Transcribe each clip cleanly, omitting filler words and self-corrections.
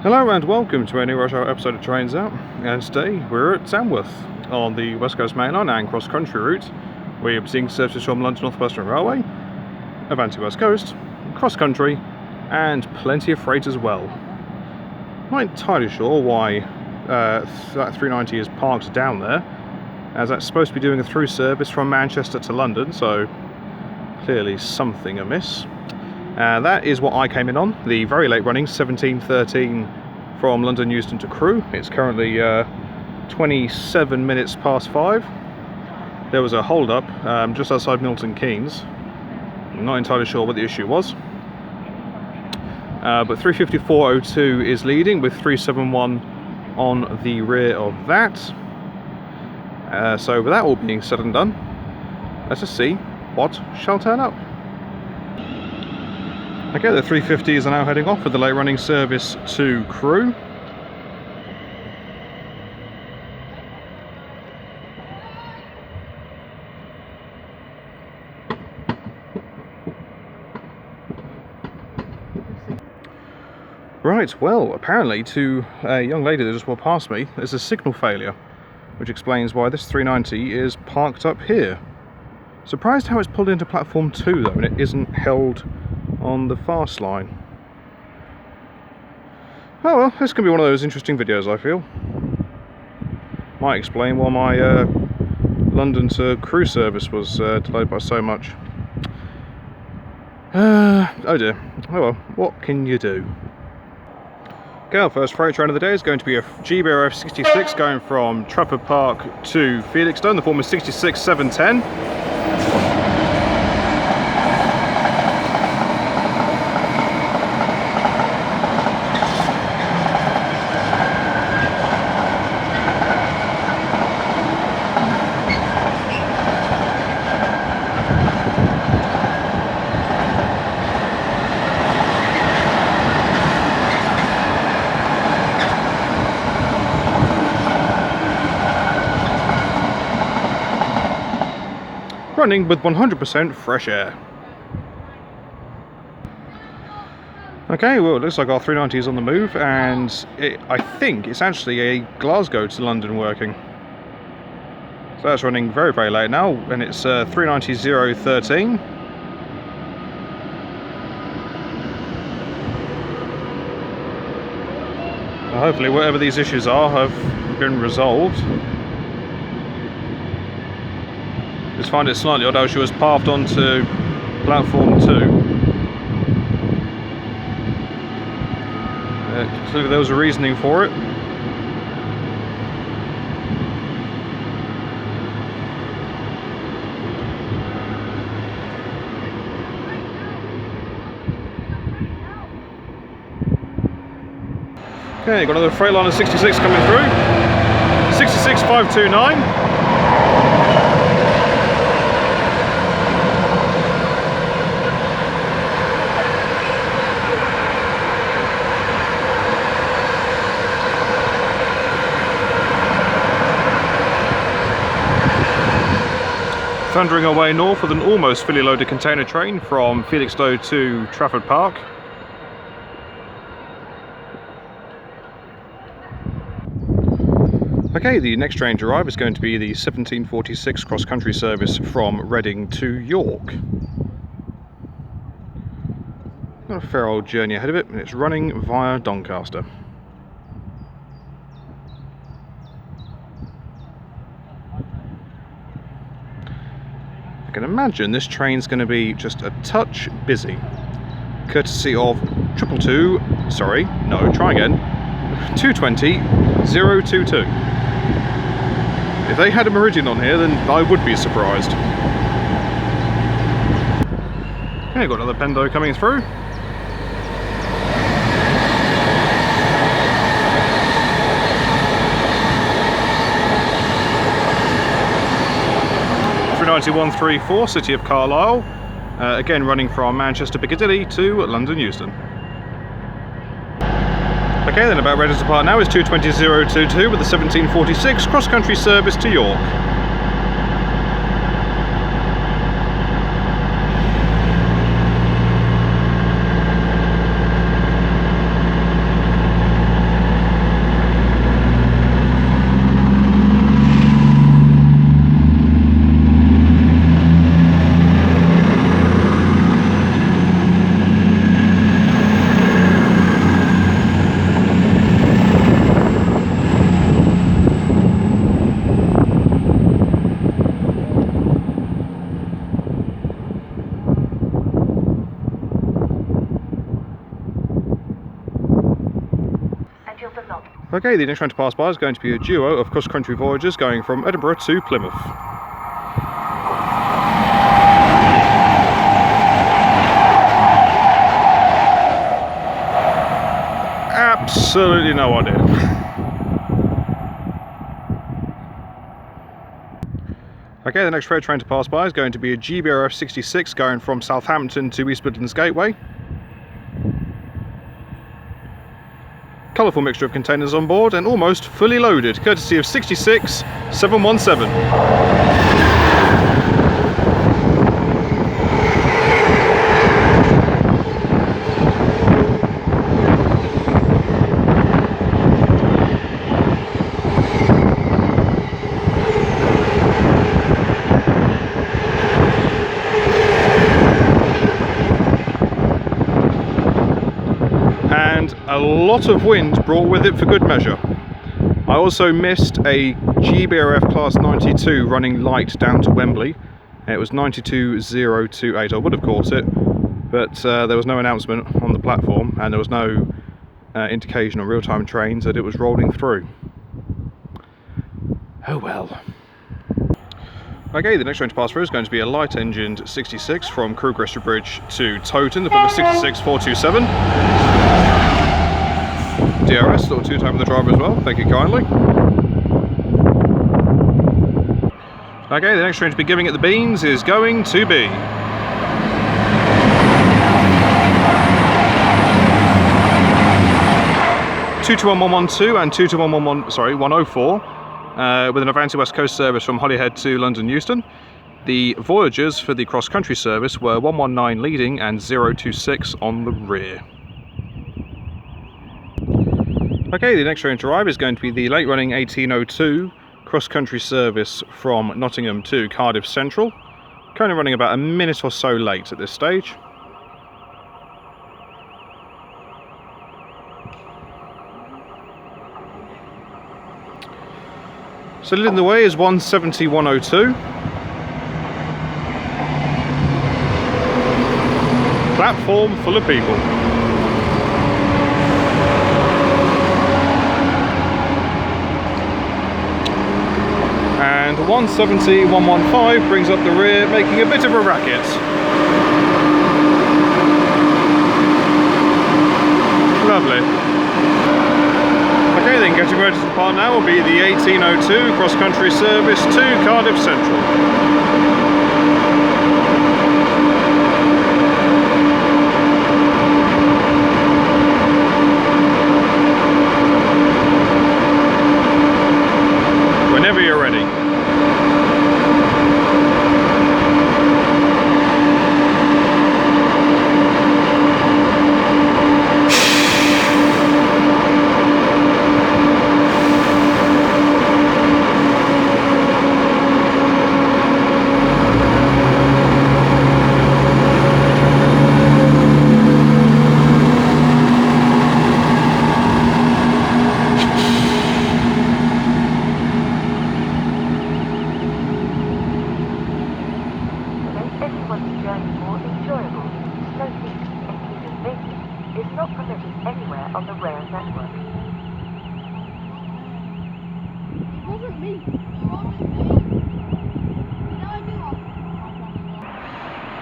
Hello and welcome to a new rush hour episode of Trains Out, and today we're at Tamworth on the West Coast Mainline and cross-country route. We're seeing services from London Northwestern Railway, Avanti West Coast, cross-country, and plenty of freight as well. Not entirely sure why that 390 is parked down there, as that's supposed to be doing a through service from Manchester to London, so clearly something amiss. That is what I came in on, the very late running 17:13 from London Euston to Crewe. It's currently 27 minutes past 5. There was a hold up just outside Milton Keynes. I'm not entirely sure what the issue was. But 354.02 is leading with 371 on the rear of that. So with that all being said and done, let's just see what shall turn up. Okay, the 350s are now heading off with the late running service to Crewe. Right, well, apparently to a young lady that just walked past me, there's a signal failure, which explains why this 390 is parked up here. Surprised how it's pulled into platform 2 though, and it isn't held on the fast line. Oh well, this can be one of those interesting videos, I feel. Might explain why my London to Crewe service was delayed by so much. Oh dear. Oh well, what can you do? Okay, our first freight train of the day is going to be a GBRF 66 going from Trafford Park to Felixstowe. The form is 66-710. Running with 100% fresh air. Okay, well it looks like our 390 is on the move, and I think it's actually a Glasgow to London working. So that's running very, very late now, and it's 390-013. So hopefully whatever these issues are have been resolved. Just find it slightly odd how she was pathed onto platform 2. Clearly there was a reasoning for it. Okay, got another Freightliner 66 coming through. 66-529. Thundering away north with an almost fully loaded container train from Felixstowe to Trafford Park. Okay, the next train to arrive is going to be the 1746 cross-country service from Reading to York. Got a fair old journey ahead of it, and it's running via Doncaster. I can imagine this train's going to be just a touch busy, courtesy of 222, sorry, no, try again, 220-022. If they had a Meridian on here, then I would be surprised. Okay, got another Pendo coming through. (9134) City of Carlisle, again running from Manchester Piccadilly to London Euston. Okay, then about ready to depart now is 220-022 with the 1746 cross-country service to York. Okay, the next train to pass by is going to be a duo of cross-country voyagers going from Edinburgh to Plymouth. Absolutely no idea. Okay, the next freight train to pass by is going to be a GBRF 66 going from Southampton to East Midlands Gateway. Colourful mixture of containers on board and almost fully loaded, courtesy of 66 717. A lot of wind brought with it for good measure. I also missed a GBRF class 92 running light down to Wembley. It was 92.028. I would have caught it, but there was no announcement on the platform and there was no indication on real-time trains that it was rolling through. Oh well. Okay, the next train to pass through is going to be a light-engined 66 from Crewe Gresham Bridge to Towton, the number 66427. DRS, little two-time with the driver as well, thank you kindly. Okay, the next train to be giving it the beans is going to be (22112) and 104 with an Avanti West Coast service from Holyhead to London Euston. The voyagers for the cross-country service were 119 leading and 026 on the rear. Okay, the next train to arrive is going to be the late running 1802 cross-country service from Nottingham to Cardiff Central. Currently running about a minute or so late at this stage. So leading the way is 170-102. Platform full of people. And 170-115 brings up the rear, making a bit of a racket. Lovely. Okay, then getting ready to depart now will be the 1802 cross-country service to Cardiff Central. Whenever you're ready.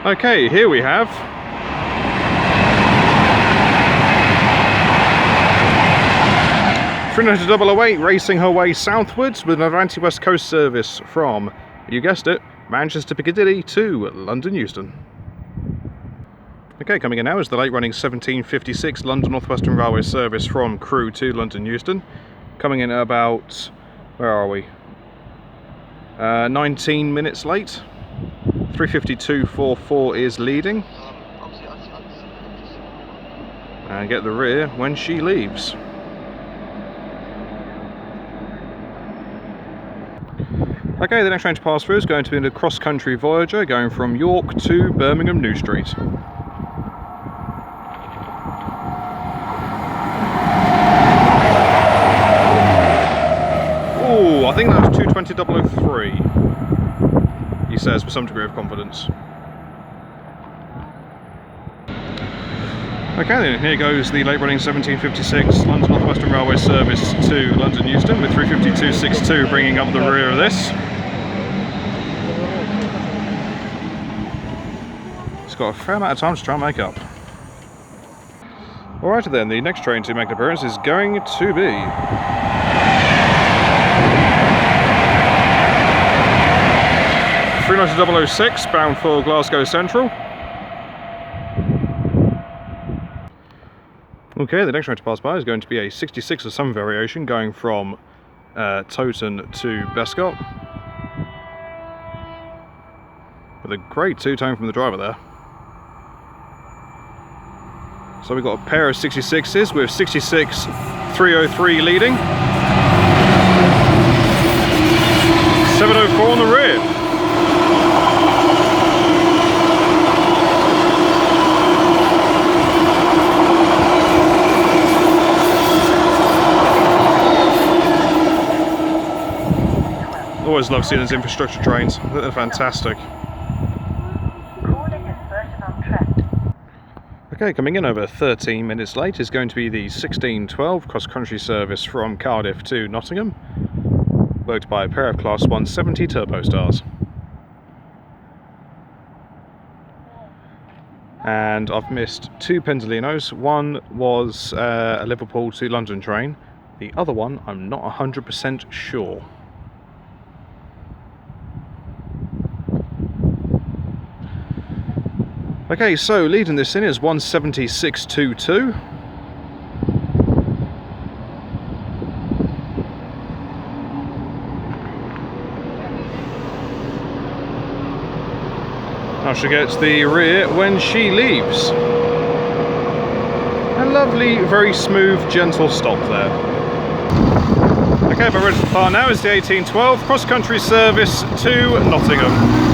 Okay, here we have Trinity 008 racing her way southwards with an Avanti West Coast service from, you guessed it, Manchester Piccadilly to London Euston. Okay, coming in now is the late running 1756 London Northwestern Railway service from Crewe to London Euston. Coming in at about, where are we? 19 minutes late. 352.44 is leading. And get the rear when she leaves. Okay, the next train to pass through is going to be a cross-country Voyager going from York to Birmingham New Street. Ooh, I think that was 220.003, he says with some degree of confidence. Okay then, here goes the late running 1756 London Northwestern Railway service to London Euston with 352.62 bringing up the rear of this. It's got a fair amount of time to try and make up. Alright then, the next train to make an appearance is going to be 39006 bound for Glasgow Central. Okay, the next train to pass by is going to be a 66 of some variation going from Towton to Bescot. With a great two-tone from the driver there. So we've got a pair of 66s with 66-303 leading. 704 on the rear. Always love seeing those infrastructure trains. They're fantastic. Okay, coming in over 13 minutes late is going to be the 1612 cross-country service from Cardiff to Nottingham, worked by a pair of Class 170 Turbo Stars. And I've missed two Pendolinos. One was a Liverpool to London train. The other one, I'm not 100% sure. Okay, so leading this in is 176.22. Now she gets the rear when she leaves. A lovely, very smooth, gentle stop there. Okay, but ready to depart now is the 1812 cross-country service to Nottingham.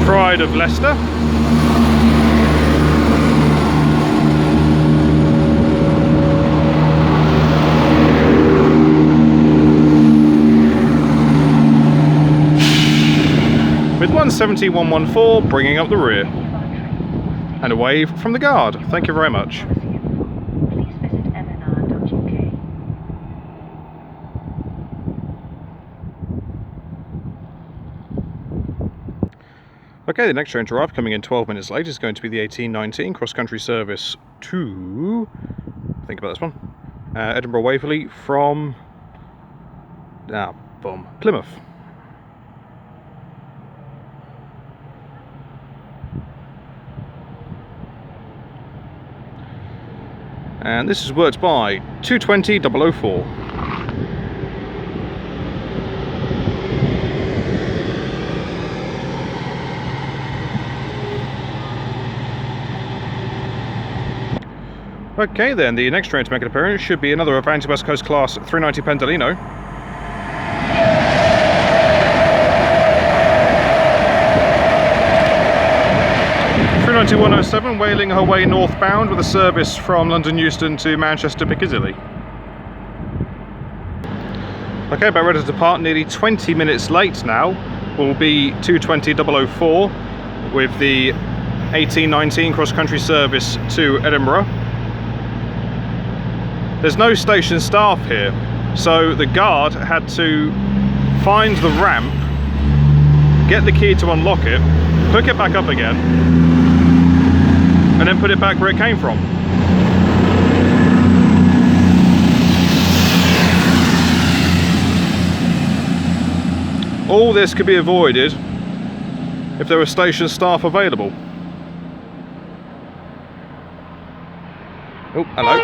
Pride of Leicester. With 170.114 bringing up the rear. And a wave from the guard. Thank you very much. Okay, the next train to arrive, coming in 12 minutes late, is going to be the 1819 cross-country service to, think about this one, Edinburgh Waverley from Plymouth. And this is worked by 220.004. Okay then, the next train to make an appearance should be another Avanti West Coast Class 390 Pendolino. (390.107) whaling her way northbound with a service from London Euston to Manchester Piccadilly. Okay, about ready to depart, nearly 20 minutes late now, will be 220.004 with the 1819 cross-country service to Edinburgh. There's no station staff here, so the guard had to find the ramp, get the key to unlock it, hook it back up again, and then put it back where it came from. All this could be avoided if there were station staff available. Oh, hello.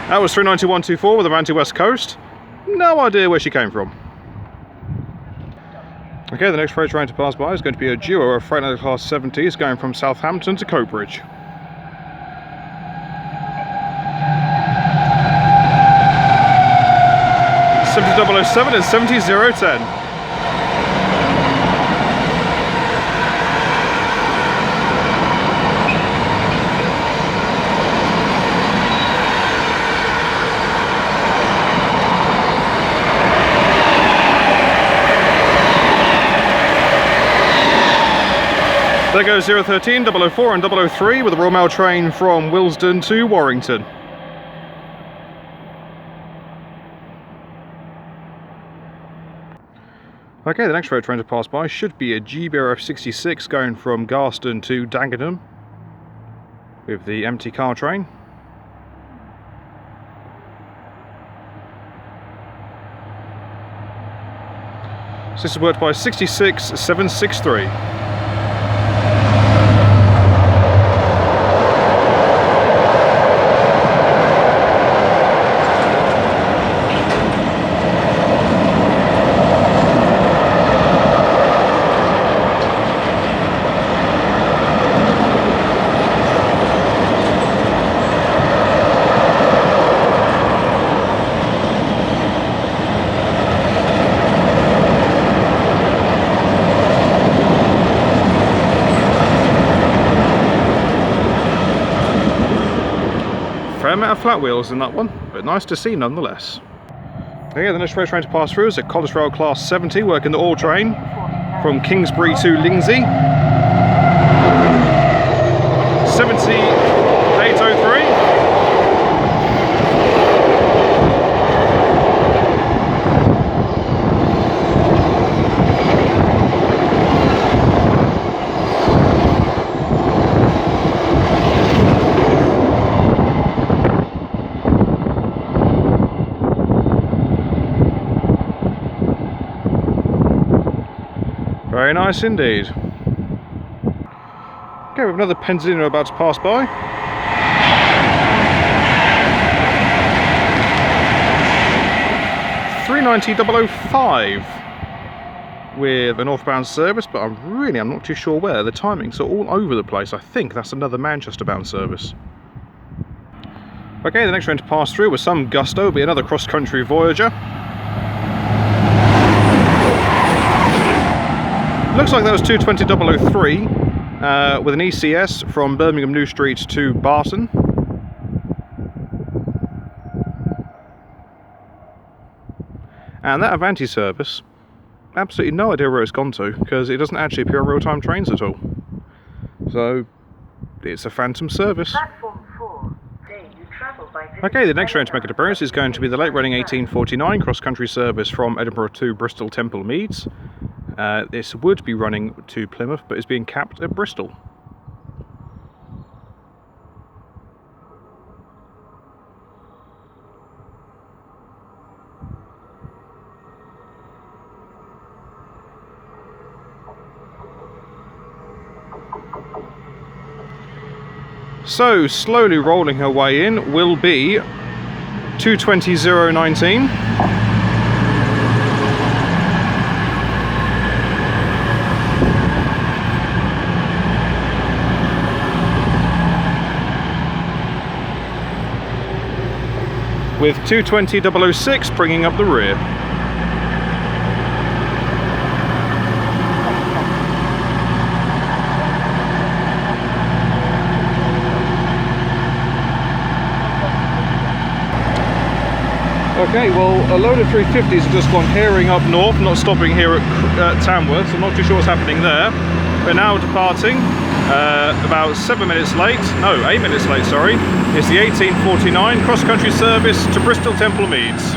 That was 391.24 with Avanti West Coast. No idea where she came from. Okay, the next freight train to pass by is going to be a duo of Freightliner Class 70s going from Southampton to Coatbridge. (70.007) and 70.010. There goes 013, 004 and 003 with a Royal Mail train from Willesden to Warrington. Okay, the next rail train to pass by should be a GBRF 66 going from Garston to Dagenham with the empty car train. So this is worked by 66763. Fair amount of flat wheels in that one, but nice to see nonetheless. Okay, the next rail train to pass through is a College Rail Class 70 working the all train from Kingsbury to Lingsey. 7803. Very nice indeed. Okay, we have another Penzino about to pass by. .390.005 with a northbound service, but I'm not too sure where. The timings are all over the place. I think that's another Manchester bound service. Okay, the next train to pass through with some gusto will be another cross-country Voyager. Looks like that was 220.003 with an ECS from Birmingham New Street to Barton. And that Avanti service, absolutely no idea where it's gone to, because it doesn't actually appear on real-time trains at all. So, it's a phantom service. Okay, the next train to make an appearance is going to be the late-running 1849 cross-country service from Edinburgh to Bristol Temple Meads. This would be running to Plymouth, but is being capped at Bristol. So, slowly rolling her way in will be 220.019. With 220.006 bringing up the rear. Okay, well, a load of 350s have just gone herring up north, not stopping here at Tamworth, so I'm not too sure what's happening there. We're now departing about 7 minutes late, no, 8 minutes late, sorry. It's the 1849 cross-country service to Bristol Temple Meads.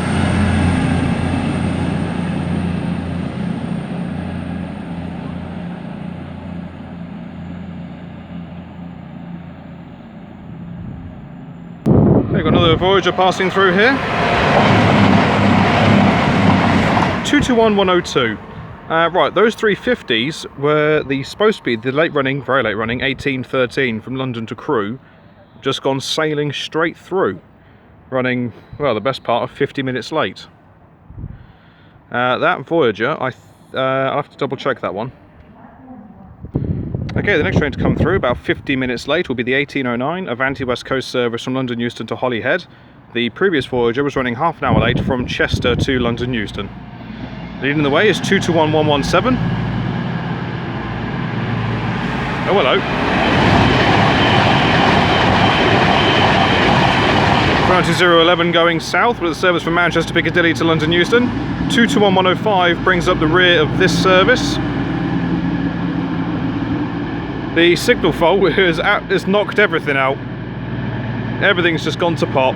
We've got another Voyager passing through here. 221.102. Right, those 350s were supposed to be the very late running 1813 from London to Crewe, just gone sailing straight through, running, well, the best part of 50 minutes late. That Voyager, I'll have to double check that one. Okay, the next train to come through about 50 minutes late will be the 1809 Avanti West Coast service from London Euston to Holyhead. The previous Voyager was running half an hour late from Chester to London Euston. Leading the way is 221.117. Oh, hello. 220.11 going south with a service from Manchester Piccadilly to London Euston. 221.105 brings up the rear of this service. The signal fault has knocked everything out. Everything's just gone to pot.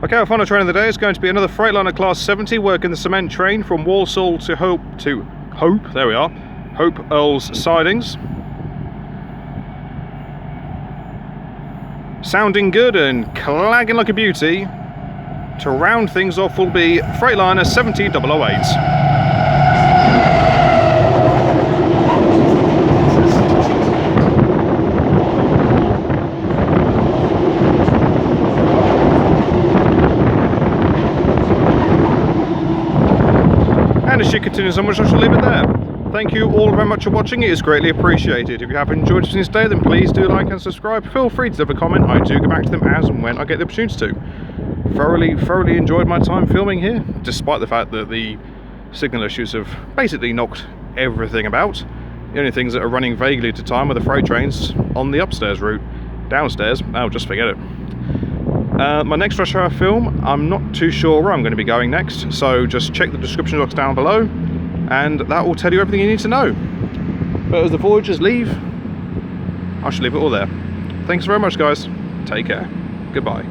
Okay, our final train of the day is going to be another Freightliner Class 70 working the cement train from Walsall to Hope, there we are, Hope Earls Sidings. Sounding good and clagging like a beauty. To round things off will be Freightliner 70008. And as she continues onwards, I shall leave it there. Thank you all very much for watching, it is greatly appreciated. If you have enjoyed this day, then please do like and subscribe. Feel free to leave a comment, I do go back to them as and when I get the opportunity to. Thoroughly enjoyed my time filming here, despite the fact that the signal issues have basically knocked everything about. The only things that are running vaguely at a time are the freight trains on the upstairs route. Downstairs, oh, just forget it. My next rush hour film, I'm not too sure where I'm going to be going next, so just check the description box down below and that will tell you everything you need to know. But as the voyagers leave, I shall leave it all there. Thanks very much guys, take care, goodbye.